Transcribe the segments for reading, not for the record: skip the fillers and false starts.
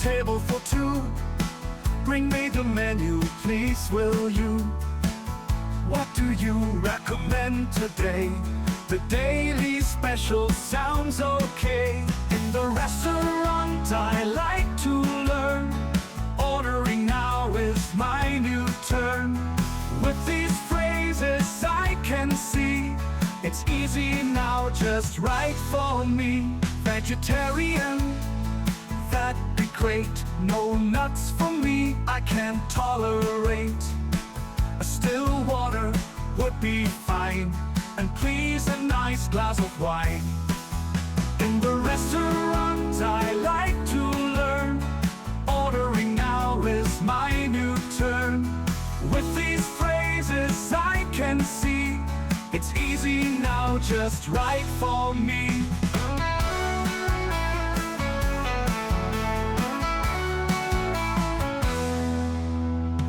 table for two. Bring me the menu, please, will you? What do you recommend today? The daily special sounds okay. In the restaurant I like to learn. Ordering now is my new turn. With these phrases I can see it's easy now, just right for me. Vegetarian, that'd be great. No nuts for me, I can tolerate. A still water would be fine, and please a nice glass of wine. In the restaurant I like to learn. Ordering now is my new turn. With these phrases I can see it's easy now, just right for me.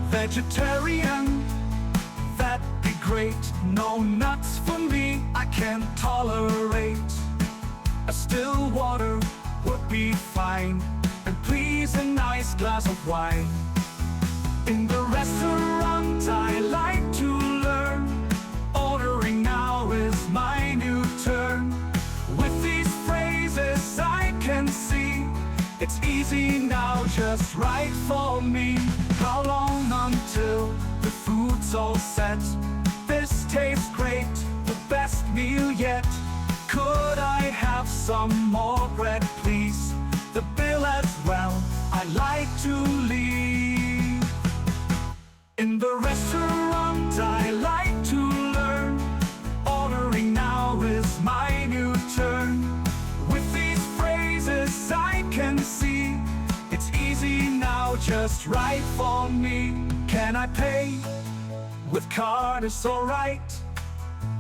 Vegetarian, that'd be great. No nuts for me, I can tolerate. A still water would be fine, and please a nice glass of wine. In the restaurant I like to learn. Ordering now is my new turn. With these phrases I can see it's easy now, just right for me. How long until the food's all set? This tastes great, the best meal yet. Could I have some more bread, please? The bill as well, I like to leave. In the restaurant I like to learn. Ordering now is my new turn. With these phrases I can see it's easy now, just right for me. Can I pay with card? It's alright.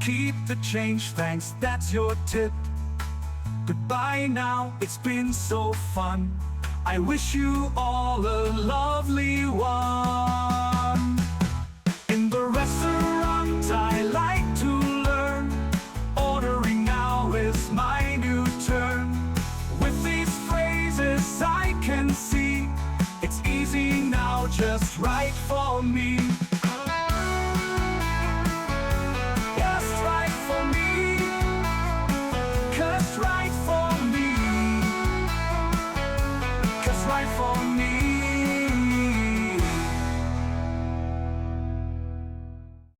Keep the change, thanks, that's your tip. Goodbye now, it's been so fun. I wish you all a lovely one.